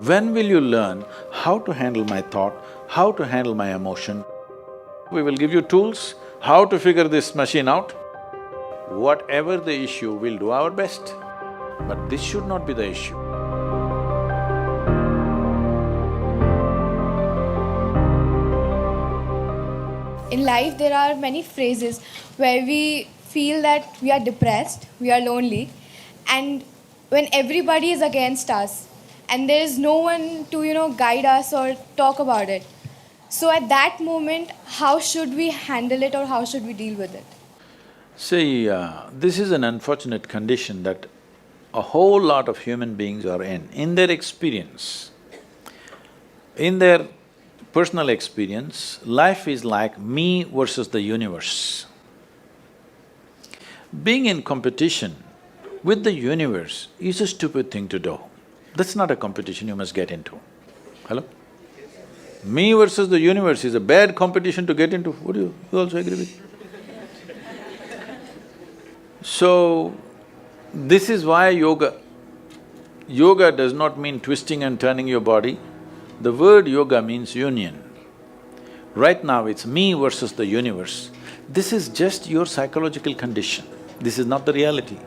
When will you learn how to handle my thought, how to handle my emotion? We will give you tools, how to figure this machine out. Whatever the issue, we'll do our best. But this should not be the issue. In life, there are many phrases where we feel that we are depressed, we are lonely, and when everybody is against us, and there is no one to, guide us or talk about it. So at that moment, how should we handle it or how should we deal with it? See, this is an unfortunate condition that a whole lot of human beings are in their experience. In their personal experience, life is like me versus the universe. Being in competition with the universe is a stupid thing to do. That's not a competition you must get into. Hello? Me versus the universe is a bad competition to get into. Would you also agree with me? So, this is why yoga does not mean twisting and turning your body. The word yoga means union. Right now it's me versus the universe. This is just your psychological condition. This is not the reality.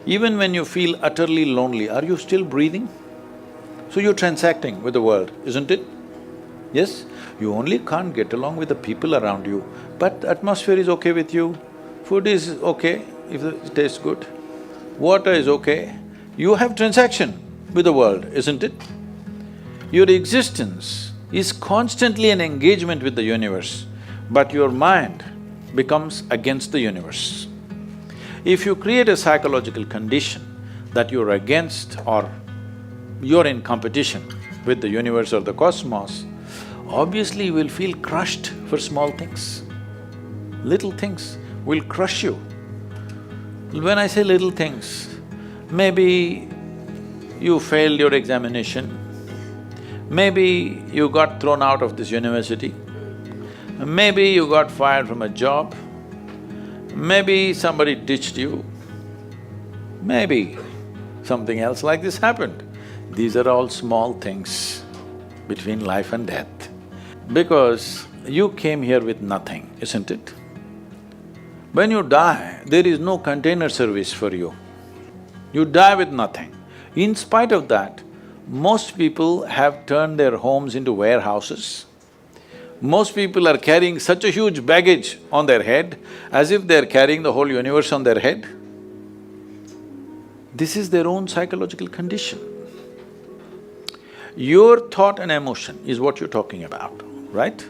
Even when you feel utterly lonely, are you still breathing? So you're transacting with the world, isn't it? Yes? You only can't get along with the people around you, but the atmosphere is okay with you, food is okay if it tastes good, water is okay. You have transaction with the world, isn't it? Your existence is constantly an engagement with the universe, but your mind becomes against the universe. If you create a psychological condition that you're against or you're in competition with the universe or the cosmos, obviously you will feel crushed for small things. Little things will crush you. When I say little things, maybe you failed your examination, maybe you got thrown out of this university, maybe you got fired from a job, maybe somebody ditched you, maybe something else like this happened. These are all small things between life and death. Because you came here with nothing, isn't it? When you die, there is no container service for you. You die with nothing. In spite of that, most people have turned their homes into warehouses. Most people are carrying such a huge baggage on their head, as if they're carrying the whole universe on their head. This is their own psychological condition. Your thought and emotion is what you're talking about, right?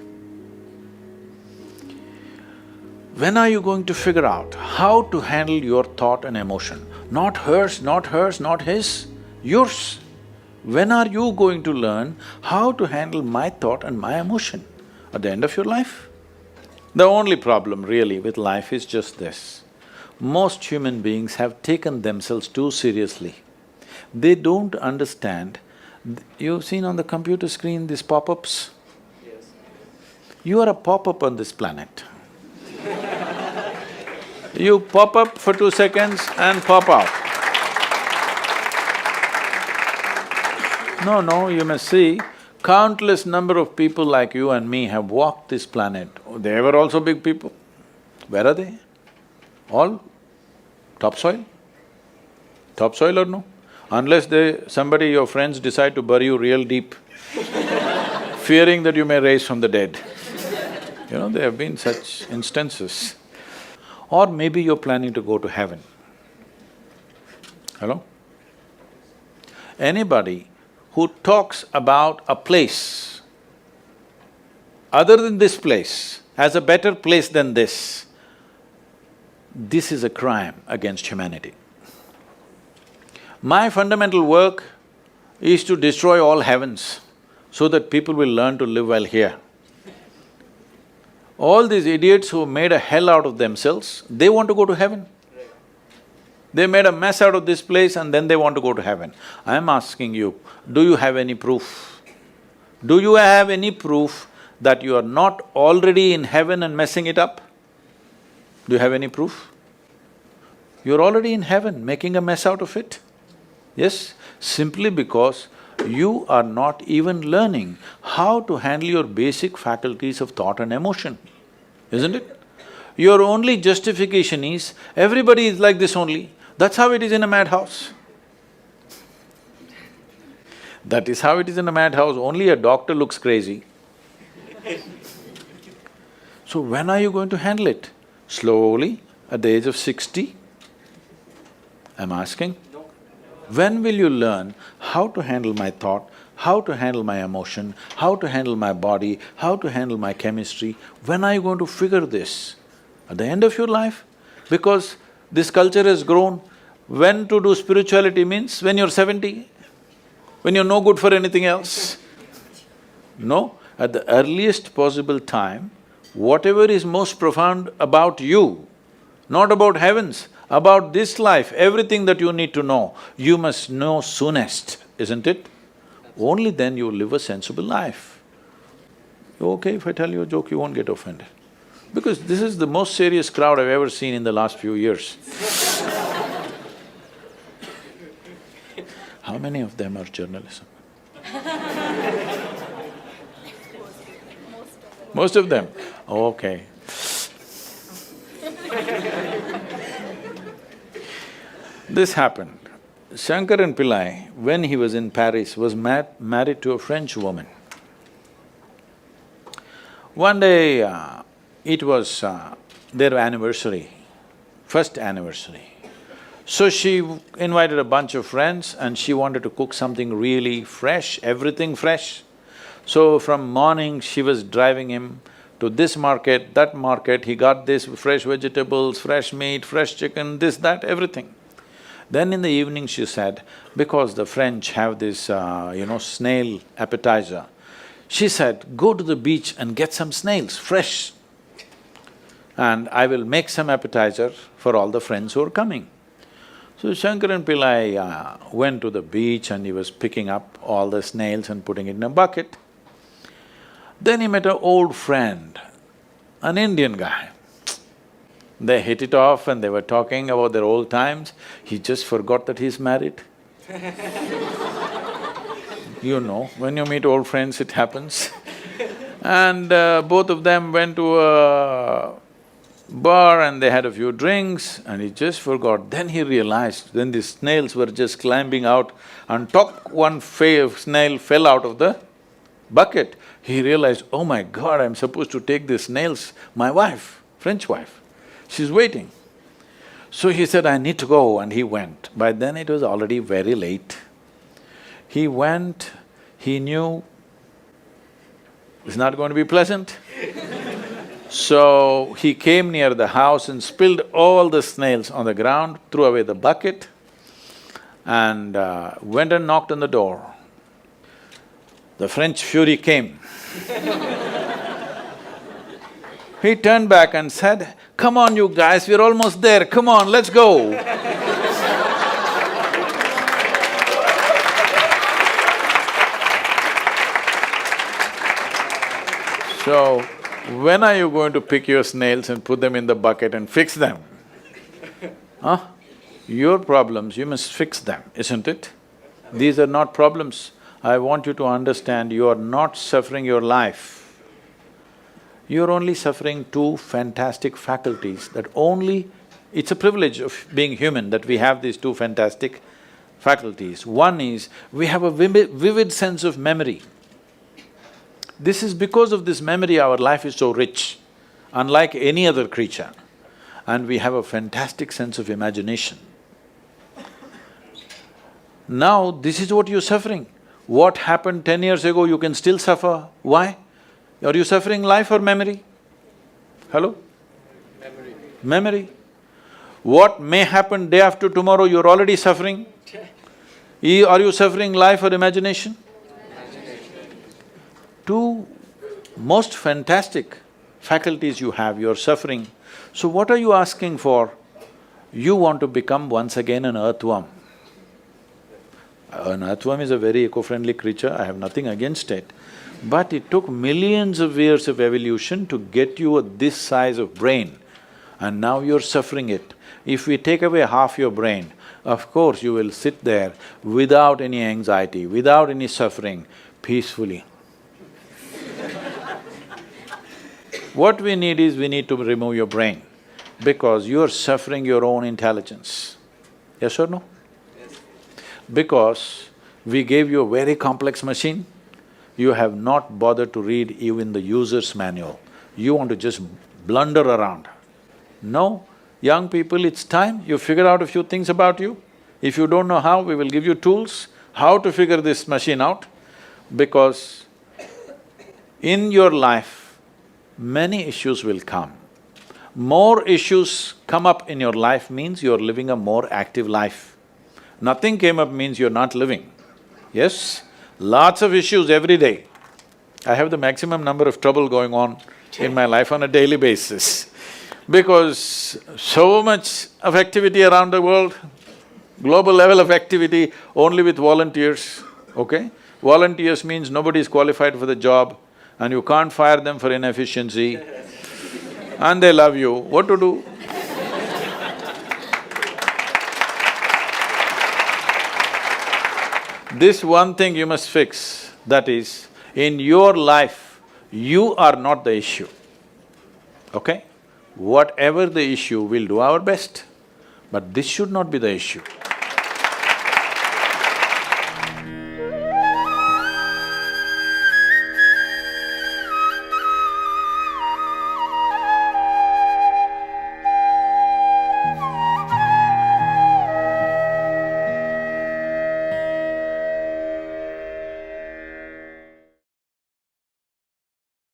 When are you going to figure out how to handle your thought and emotion? Not hers, not hers, not his, yours. When are you going to learn how to handle my thought and my emotion? At the end of your life? The only problem really with life is just this. Most human beings have taken themselves too seriously. They don't understand. You've seen on the computer screen these pop-ups? Yes. You are a pop-up on this planet. You pop up for 2 seconds and pop out. No, you must see, countless number of people like you and me have walked this planet. They were also big people. Where are they? All topsoil? Topsoil or no? Unless somebody, your friends decide to bury you real deep, fearing that you may rise from the dead. There have been such instances. Or maybe you're planning to go to heaven. Hello? Anybody who talks about a place other than this place as a better place than this is a crime against humanity. My fundamental work is to destroy all heavens so that people will learn to live well here. All these idiots who made a hell out of themselves, they want to go to heaven. They made a mess out of this place and then they want to go to heaven. I'm asking you, do you have any proof? Do you have any proof that you are not already in heaven and messing it up? Do you have any proof? You're already in heaven, making a mess out of it. Yes, simply because you are not even learning how to handle your basic faculties of thought and emotion, isn't it? Your only justification is, everybody is like this only, that's how it is in a madhouse. That is how it is in a madhouse, only a doctor looks crazy. So when are you going to handle it? Slowly, at the age of 60? I'm asking. When will you learn how to handle my thought, how to handle my emotion, how to handle my body, how to handle my chemistry? When are you going to figure this? At the end of your life? Because this culture has grown, when to do spirituality means when you're 70, when you're no good for anything else. No, at the earliest possible time, whatever is most profound about you, not about heavens, about this life, everything that you need to know, you must know soonest, isn't it? Only then you will live a sensible life. Okay, if I tell you a joke, you won't get offended. Because this is the most serious crowd I've ever seen in the last few years. How many of them are journalism? Most of them? Okay. This happened. Shankaran Pillai, when he was in Paris, was married to a French woman. One day, it was their anniversary, first anniversary. So she invited a bunch of friends and she wanted to cook something really fresh, everything fresh. So from morning, she was driving him to this market, that market, he got this fresh vegetables, fresh meat, fresh chicken, this, that, everything. Then in the evening she said, because the French have this, snail appetizer, she said, go to the beach and get some snails, fresh, and I will make some appetizer for all the friends who are coming. So Shankaran Pillai went to the beach and he was picking up all the snails and putting it in a bucket. Then he met an old friend, an Indian guy. They hit it off and they were talking about their old times. He just forgot that he's married. You know, when you meet old friends, it happens. And both of them went to a bar and they had a few drinks and he just forgot. Then he realized, then the snails were just climbing out and one snail fell out of the bucket. He realized, oh my God, I'm supposed to take these snails, my wife, French wife, she's waiting. So he said, I need to go, and he went. By then it was already very late. He went, he knew it's not going to be pleasant. So he came near the house and spilled all the snails on the ground, threw away the bucket and went and knocked on the door. The French fury came. He turned back and said, come on you guys, we're almost there, come on, let's go. So, when are you going to pick your snails and put them in the bucket and fix them? Huh? Your problems, you must fix them, isn't it? These are not problems. I want you to understand, you are not suffering your life. You're only suffering two fantastic faculties that only… It's a privilege of being human that we have these two fantastic faculties. One is, we have a vivid sense of memory. This is because of this memory our life is so rich, unlike any other creature. And we have a fantastic sense of imagination. Now, this is what you're suffering. What happened 10 years ago, you can still suffer. Why? Are you suffering life or memory? Hello? Memory. Memory. What may happen day after tomorrow, you're already suffering. Are you suffering life or imagination? Two most fantastic faculties you have, you're suffering. So what are you asking for? You want to become once again an earthworm. An earthworm is a very eco-friendly creature, I have nothing against it. But it took millions of years of evolution to get you this size of brain, and now you're suffering it. If we take away half your brain, of course you will sit there without any anxiety, without any suffering, peacefully. What we need is, we need to remove your brain, because you are suffering your own intelligence. Yes or no? Yes. Because we gave you a very complex machine, you have not bothered to read even the user's manual. You want to just blunder around. No, young people, it's time you figure out a few things about you. If you don't know how, we will give you tools, how to figure this machine out. Because in your life, many issues will come. More issues come up in your life means you're living a more active life. Nothing came up means you're not living. Yes? Lots of issues every day. I have the maximum number of trouble going on in my life on a daily basis. Because so much of activity around the world, global level of activity only with volunteers, okay? Volunteers means nobody is qualified for the job and you can't fire them for inefficiency and they love you, what to do? This one thing you must fix, that is, in your life, you are not the issue, okay? Whatever the issue, we'll do our best, but this should not be the issue.